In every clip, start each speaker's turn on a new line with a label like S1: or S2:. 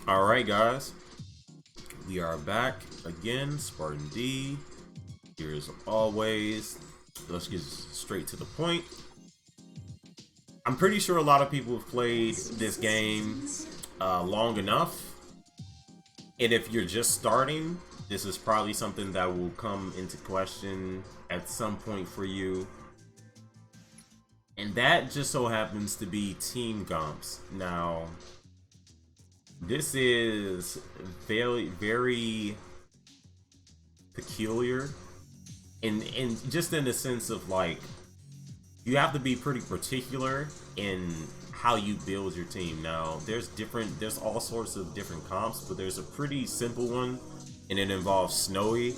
S1: Alright guys, we are back again, Spartan D, here as always. Let's get straight to the point. I'm pretty sure a lot of people have played this game long enough, and if you're just starting, this is probably something that will come into question at some point for you. And that just so happens to be team comps. Now, this is very peculiar, and just in the sense of like, you have to be pretty particular in how you build your team. Now, there's all sorts of different comps, but there's a pretty simple one, and it involves Snowy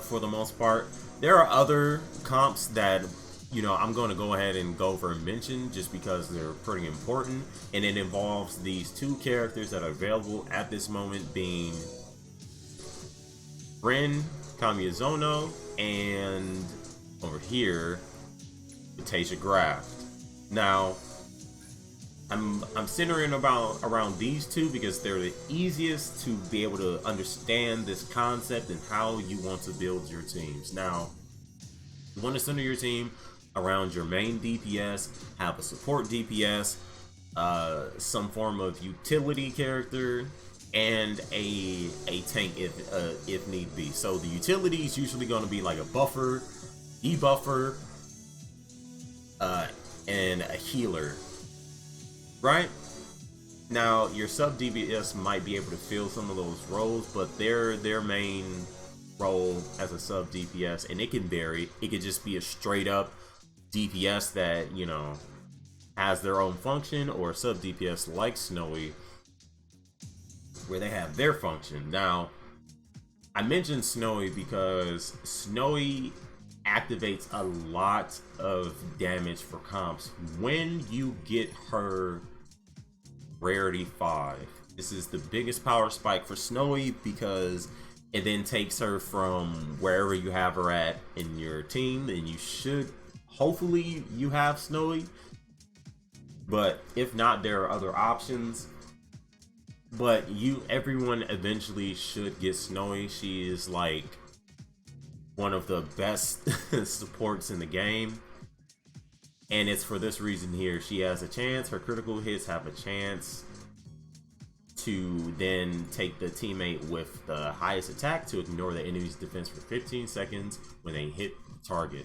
S1: for the most part. There are other comps that, you know, I'm going to go ahead and go over and mention just because they're pretty important, and it involves these two characters that are available at this moment, being Ren Kamiyazono and over here Taysia Graft. Now, I'm centering around these two because they're the easiest to be able to understand this concept and how you want to build your teams. Now, you want to center your team around your main DPS, have a support DPS, some form of utility character, and a tank if need be. So the utility is usually going to be like a buffer, debuffer, and a healer, right? Now your sub DPS might be able to fill some of those roles, but their main role as a sub DPS, and it can vary. It could just be a straight up DPS that, you know, has their own function, or a sub DPS like Snowy where they have their function. Now, I mentioned Snowy because Snowy activates a lot of damage for comps when you get her rarity 5. This is the biggest power spike for Snowy because it then takes her from wherever you have her at in your team, and you should, hopefully you have Snowy, but if not, there are other options. But everyone eventually should get Snowy. She is like one of the best supports in the game, and it's for this reason here. She has a chance, her critical hits have a chance to then take the teammate with the highest attack to ignore the enemy's defense for 15 seconds when they hit the target,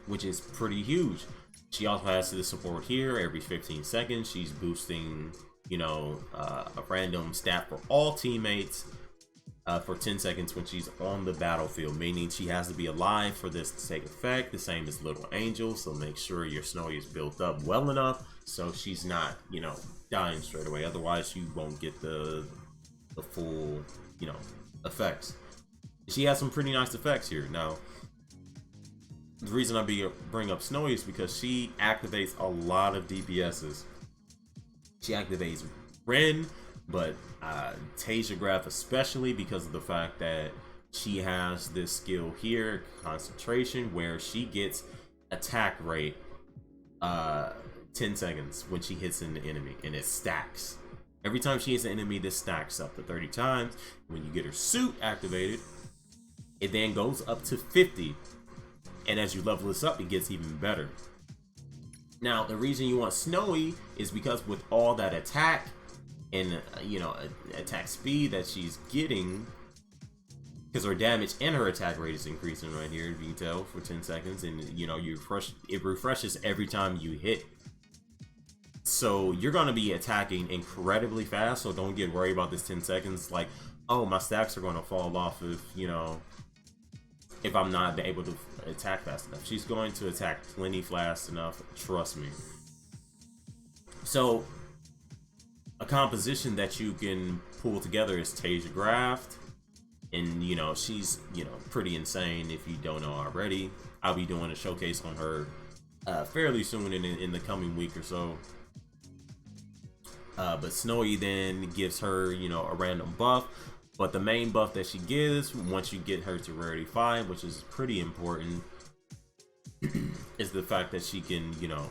S1: which is pretty huge. She also has the support here. Every 15 seconds she's boosting, you know, a random stat for all teammates for 10 seconds when she's on the battlefield, meaning she has to be alive for this to take effect. The same as Little Angel, so make sure your Snowy is built up well enough so she's not, you know, dying straight away. Otherwise you won't get the full, you know, effects. She has some pretty nice effects here. Now, the reason I bring up Snowy is because she activates a lot of DPSs. She activates Ren, but Taysia Graft especially, because of the fact that she has this skill here, concentration, where she gets attack rate 10 seconds when she hits an enemy, and it stacks. Every time she hits an enemy, this stacks up to 30 times. When you get her suit activated, it then goes up to 50, and as you level this up, it gets even better. Now, the reason you want Snowy is because with all that attack and, you know, attack speed that she's getting, because her damage and her attack rate is increasing right here, if you can tell, for 10 seconds, and, you know, it refreshes every time you hit. So you're going to be attacking incredibly fast, so don't get worried about this 10 seconds, like, oh, my stacks are going to fall off if, you know, if I'm not able to attack fast enough. She's going to attack plenty fast enough, trust me. So a composition that you can pull together is Taysia Graft, and, you know, she's, you know, pretty insane if you don't know already. I'll be doing a showcase on her fairly soon in the coming week or so. But Snowy then gives her, you know, a random buff. But the main buff that she gives once you get her to rarity 5, which is pretty important, is the fact that she can, you know,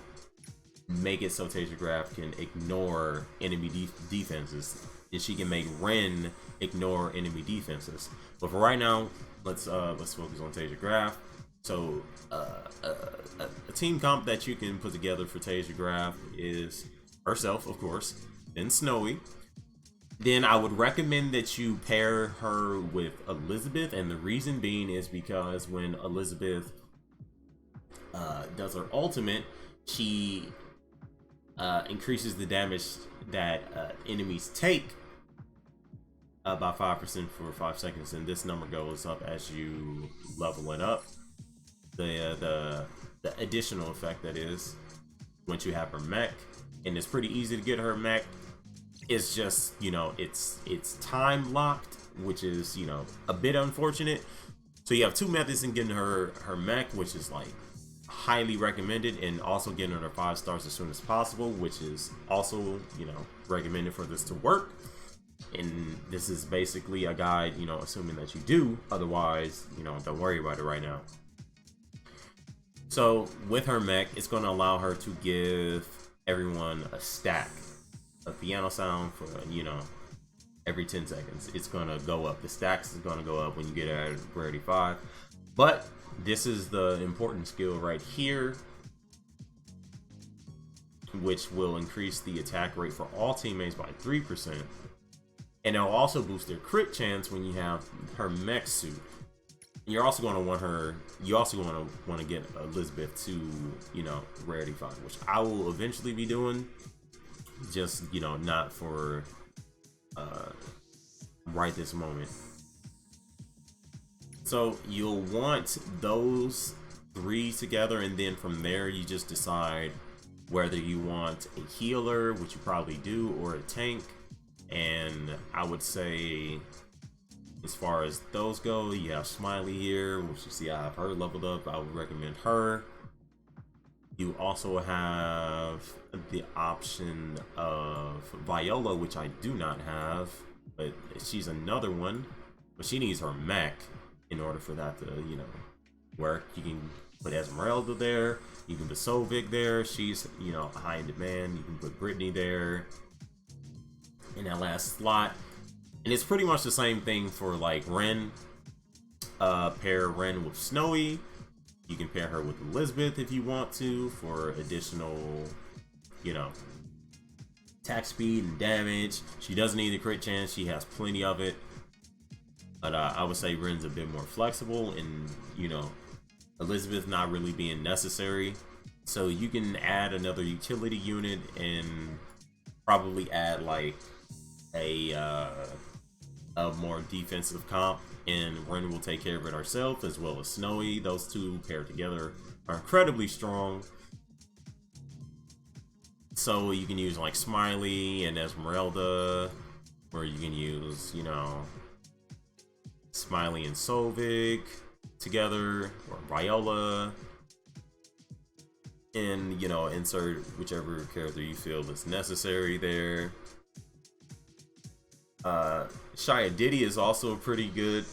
S1: make it so Taysia Graft can ignore enemy defenses, and she can make Ren ignore enemy defenses. But for right now, let's focus on Taysia Graft. So a team comp that you can put together for Taysia Graft is herself, of course, then Snowy. Then I would recommend that you pair her with Elizabeth, and the reason being is because when Elizabeth does her ultimate, she increases the damage that enemies take by 5% for 5 seconds, and this number goes up as you level it up. The additional effect, that is, once you have her mech, and it's pretty easy to get her mech. It's just, you know, it's time locked, which is, you know, a bit unfortunate. So you have two methods in getting her mech, which is like highly recommended, and also getting her 5 stars as soon as possible, which is also, you know, recommended for this to work. And this is basically a guide, you know, assuming that you do. Otherwise, you know, don't worry about it right now. So with her mech, it's going to allow her to give everyone a stack of piano sound for, you know, every 10 seconds. It's going to go up. The stacks is going to go up when you get at rarity 5. But this is the important skill right here, which will increase the attack rate for all teammates by 3%. And it'll also boost their crit chance when you have her mech suit. You're also going to want her, you also want to get Elizabeth to, you know, rarity 5, which I will eventually be doing. Just, you know, not for right this moment. So you'll want those 3 together, and then from there you just decide whether you want a healer, which you probably do, or a tank. And I would say, as far as those go, you have Smiley here, which you see I have her leveled up. I would recommend her. You also have the option of Viola, which I do not have, but she's another one. But she needs her mech in order for that to, you know, work. You can put Esmeralda there. You can put Solvik there. She's, you know, high in demand. You can put Brittany there in that last slot. And it's pretty much the same thing for like Ren. Pair Ren with Snowy. You can pair her with Elizabeth if you want to for additional, you know, attack speed and damage. She doesn't need a crit chance. She has plenty of it. But I would say Ren's a bit more flexible, and, you know, Elizabeth not really being necessary. So you can add another utility unit and probably add like a more defensive comp, and Ren will take care of it herself, as well as Snowy. Those two paired together are incredibly strong. So you can use like Smiley and Esmeralda, or you can use, you know, Smiley and Solvik together, or Viola, and, you know, insert whichever character you feel is necessary there. Shia Diddy is also a pretty good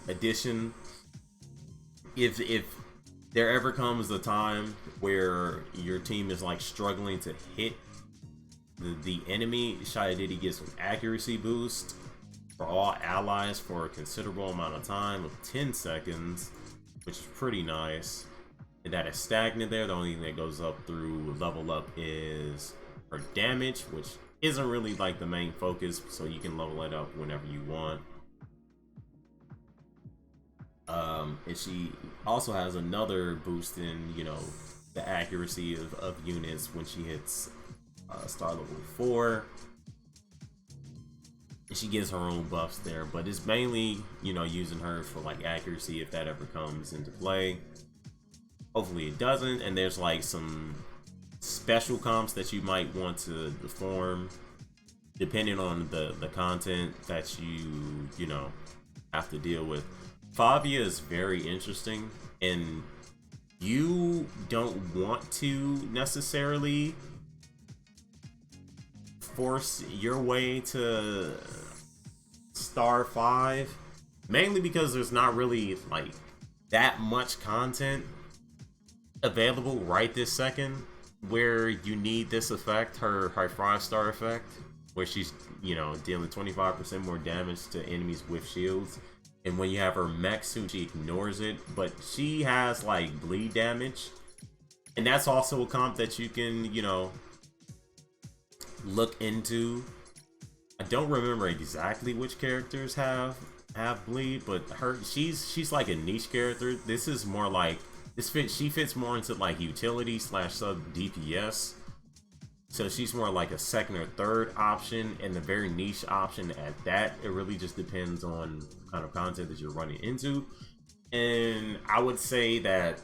S1: addition. If there ever comes a time where your team is like struggling to hit the enemy, Shia Diddy gives an accuracy boost for all allies for a considerable amount of time of 10 seconds, which is pretty nice. And that is stagnant there. The only thing that goes up through level up is her damage, which isn't really like the main focus, so you can level it up whenever you want. And she also has another boost in, you know, the accuracy of units when she hits star level 4. And she gets her own buffs there, but it's mainly, you know, using her for like accuracy if that ever comes into play. Hopefully it doesn't. And there's like some special comps that you might want to form depending on the content that you know, have to deal with. Favia is very interesting, and you don't want to necessarily force your way to star 5, mainly because there's not really like that much content available right this second. where you need this effect, her 5-star effect, where she's, you know, dealing 25% more damage to enemies with shields. And when you have her mech suit, she ignores it, but she has like bleed damage. And that's also a comp that you can, you know, look into. I don't remember exactly which characters have bleed, but she's like a niche character. This is more like she fits more into like utility / sub DPS. So she's more like a second or third option, and a very niche option at that. It really just depends on the kind of content that you're running into. And I would say that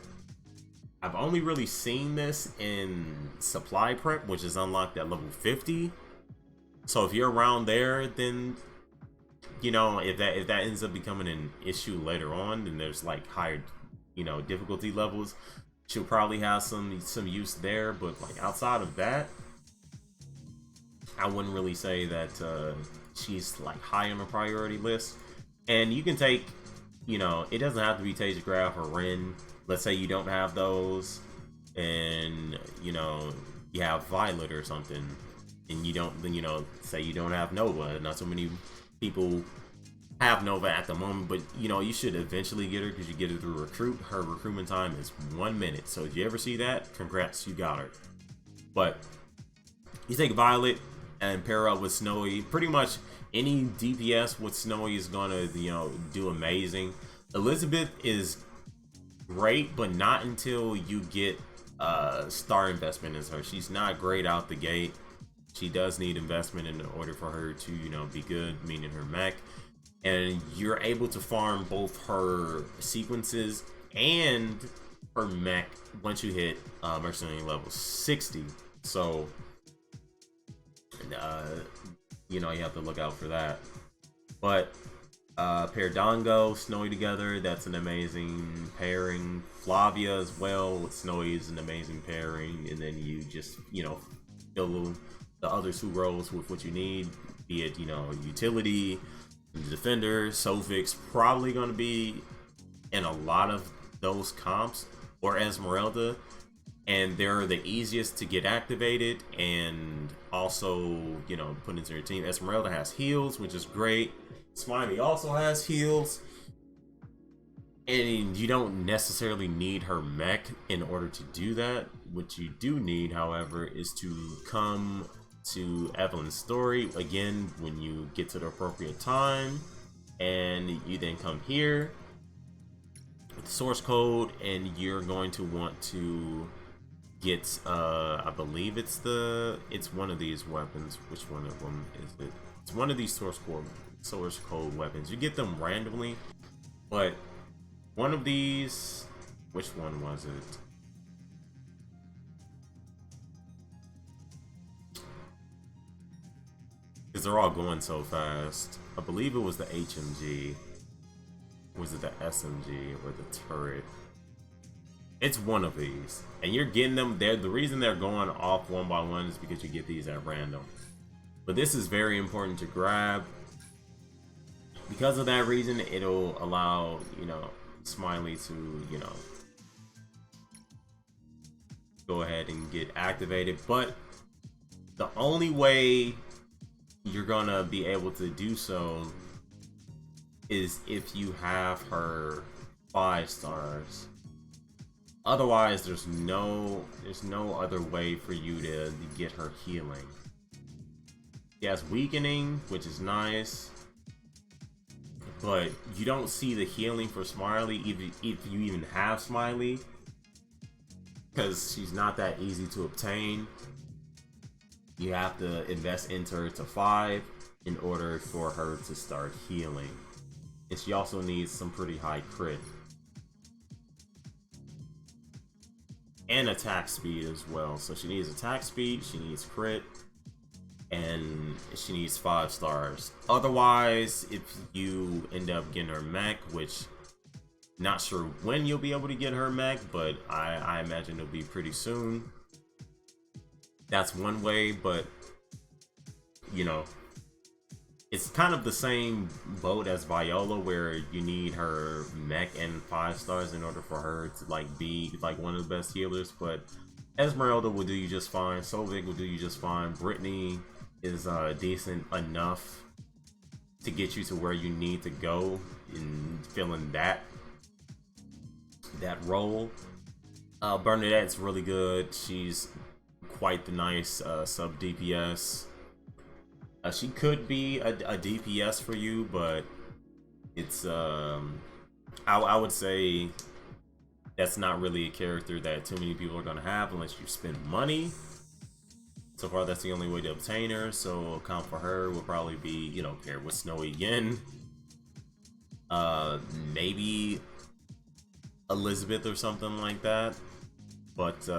S1: I've only really seen this in supply prep, which is unlocked at level 50. So if you're around there, then, you know, if that ends up becoming an issue later on, then there's like higher, you know, difficulty levels, she'll probably have some use there. But like outside of that, I wouldn't really say that she's like high on the priority list. And you can take, you know, it doesn't have to be Taysia, Graft, or Ren. Let's say you don't have those, and you know you have Violet or something, and you don't, then, you know, say you don't have Nova. Not so many people have Nova at the moment, but you know you should eventually get her, because you get her through recruit. Her recruitment time is 1 minute, so if you ever see that, congrats, you got her. But you take Violet and pair up with Snowy. Pretty much any DPS with Snowy is gonna, you know, do amazing. Elizabeth is great, but not until you get star investment in her. She's not great out the gate. She does need investment in order for her to, you know, be good, meaning her mech. And you're able to farm both her sequences and her mech once you hit mercenary level 60. So you know, you have to look out for that. But pair Dongo, Snowy together, that's an amazing pairing. Flavia as well with Snowy is an amazing pairing. And then you just, you know, fill the other 2 roles with what you need, be it, you know, utility, defender. Sophics probably going to be in a lot of those comps, or Esmeralda, and they're the easiest to get activated and also, you know, put into your team. Esmeralda has heals, which is great. Smiley also has heals, and you don't necessarily need her mech in order to do that. What you do need, however, is to come to Evelyn's story again when you get to the appropriate time, and you then come here with the source code, and you're going to want to get I believe it's one of these weapons. Which one of them is it? It's one of these source code weapons. You get them randomly, but one of these, which one was it? Because they're all going so fast. I believe it was the HMG. Was it the SMG or the turret? It's one of these, and you're getting them there. The reason they're going off one by one is because you get these at random. But this is very important to grab. Because of that reason, it'll allow, you know, Smiley to, you know, go ahead and get activated. But the only way you're gonna be able to do so is if you have her 5 stars. Otherwise, there's no other way for you to get her healing. She has weakening, which is nice, but you don't see the healing for Smiley if you even have Smiley, because she's not that easy to obtain. You have to invest into her to 5 in order for her to start healing, and she also needs some pretty high crit and attack speed as well. So she needs attack speed, she needs crit, and she needs 5 stars. Otherwise, if you end up getting her mech, which not sure when you'll be able to get her mech, but I imagine it'll be pretty soon. That's one way, but you know, it's kind of the same boat as Viola, where you need her mech and 5 stars in order for her to like be like one of the best healers. But Esmeralda will do you just fine. Solvik will do you just fine. Brittany is decent enough to get you to where you need to go in filling that role. Bernadette's really good. She's quite the nice sub DPS. She could be a DPS for you, but it's I would say that's not really a character that too many people are gonna have unless you spend money. So far, that's the only way to obtain her. So account for her will probably be, you know, paired with Snowy again. Maybe Elizabeth or something like that. But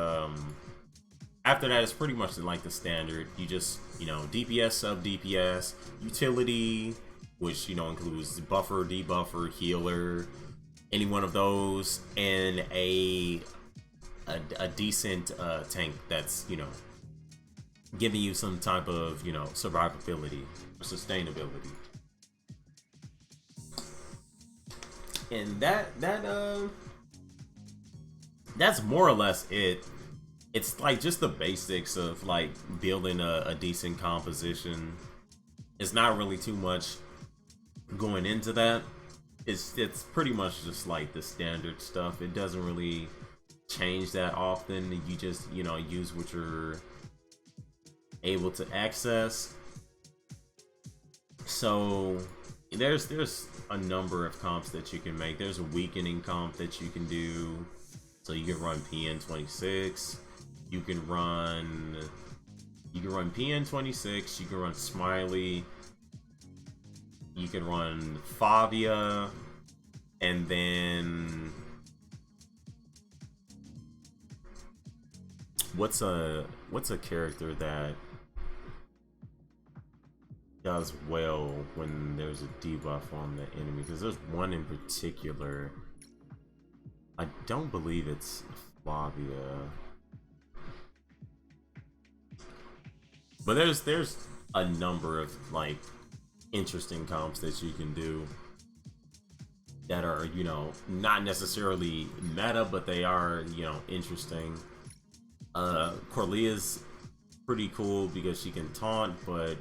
S1: after that, it's pretty much like the standard. You just, you know, DPS, sub DPS, utility, which, you know, includes buffer, debuffer, healer, any one of those, and a decent tank that's, you know, giving you some type of, you know, survivability or sustainability. And that's more or less it. It's like just the basics of like building a decent composition. It's not really too much going into that. It's pretty much just like the standard stuff. It doesn't really change that often. You just, you know, use what you're able to access. So there's a number of comps that you can make. There's a weakening comp that you can do. So you can run PN26. You can run PN26. You can run Smiley. You can run Favia, and then what's a character that does well when there's a debuff on the enemy? Because there's one in particular. I don't believe it's Flavia, but there's a number of like interesting comps that you can do that are, you know, not necessarily meta, but they are, you know, interesting. Corlea's pretty cool because she can taunt, but,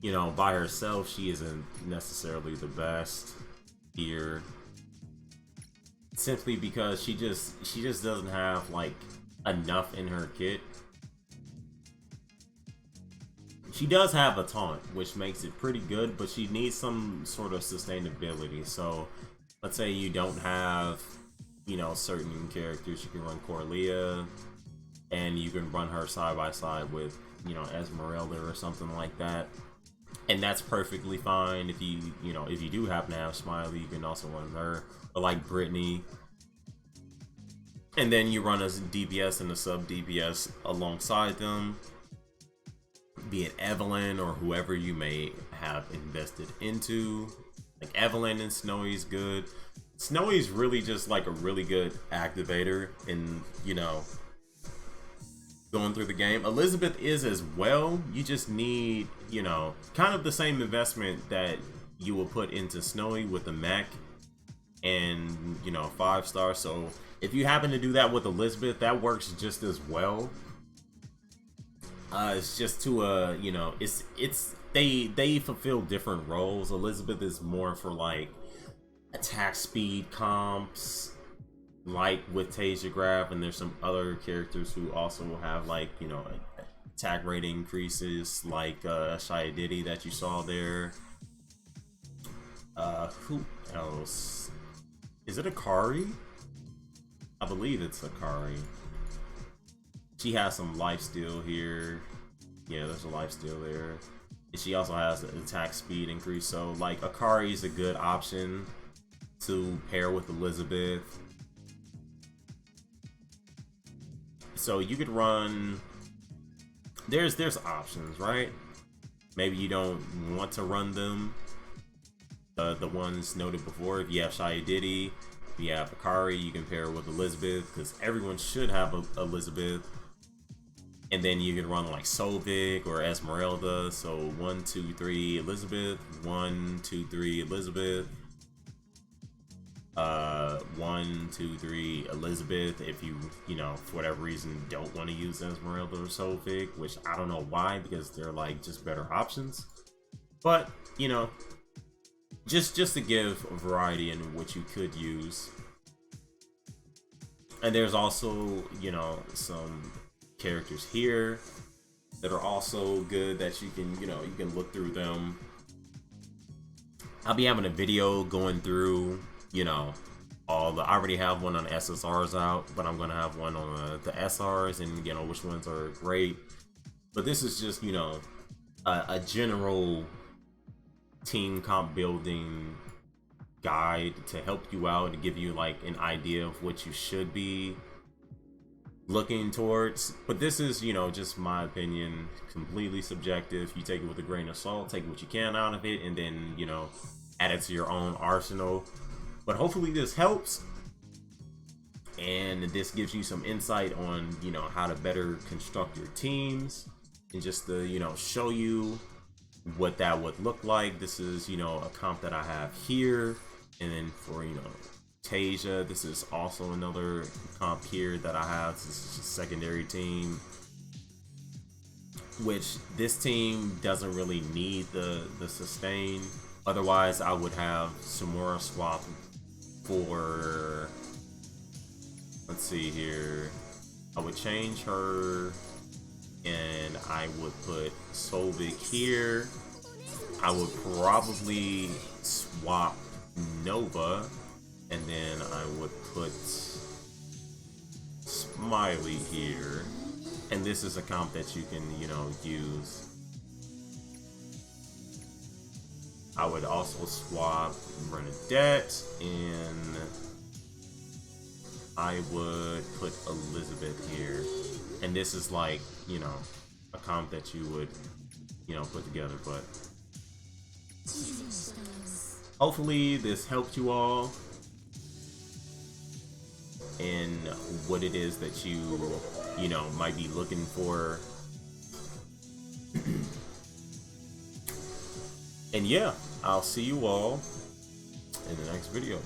S1: you know, by herself she isn't necessarily the best here, simply because she just doesn't have like enough in her kit. She does have a taunt, which makes it pretty good, but she needs some sort of sustainability. So let's say you don't have, you know, certain characters. You can run Corlea, and you can run her side by side with, you know, Esmeralda or something like that, and that's perfectly fine. If you know, if you do happen to have Smiley, you can also run her, or like Brittany, and then you run a DPS and a sub DPS alongside them, be it Evelyn or whoever you may have invested into. Like Evelyn and Snowy's good. Snowy's really just like a really good activator in, you know, going through the game. Elizabeth is as well. You just need, you know, kind of the same investment that you will put into Snowy with the mech and, you know, 5-star. So if you happen to do that with Elizabeth, that works just as well. It's just to you know, it's they fulfill different roles. Elizabeth is more for like attack speed comps, like with Taysia, Graft, and there's some other characters who also have like, you know, attack rate increases, like Usability that you saw there. Who else? Is it Akari? I believe it's Akari. She has some lifesteal here. Yeah, there's a lifesteal there. And she also has an attack speed increase. So like Akari is a good option to pair with Elizabeth. So you could run, there's options, right? Maybe you don't want to run them, the ones noted before. If you have Usability, if you have Akari, you can pair with Elizabeth, because everyone should have Elizabeth. And then you can run like Solvik or Esmeralda. So 1, 2, 3 Elizabeth, 1, 2, 3 Elizabeth. 1, 2, 3 Elizabeth, if you know, for whatever reason don't want to use Esmeralda or Solvig, which I don't know why, because they're like just better options. But you know, just to give a variety in what you could use. And there's also, you know, some characters here that are also good that you can, you know, you can look through them. I'll be having a video going through, you know, all the, I already have one on the SSRs out, but I'm gonna have one on the SRs, and you know which ones are great. But this is just, you know, a general team comp building guide to help you out and give you like an idea of what you should be looking towards. But this is, you know, just my opinion, completely subjective. You take it with a grain of salt, take what you can out of it, and then, you know, add it to your own arsenal. But hopefully this helps, and this gives you some insight on, you know, how to better construct your teams, and just to, you know, show you what that would look like. This is, you know, a comp that I have here. And then for, you know, Taysia, this is also another comp here that I have. This is a secondary team, which this team doesn't really need the sustain. Otherwise, I would have Samora swap for, let's see here, I would change her and I would put Solvig here. I would probably swap Nova, and then I would put Smiley here. And this is a comp that you can, you know, use. I would also swap Bernadette, and I would put Elizabeth here. And this is like, you know, a comp that you would, you know, put together. But hopefully this helped you all in what it is that you know, might be looking for. And yeah, I'll see you all in the next video.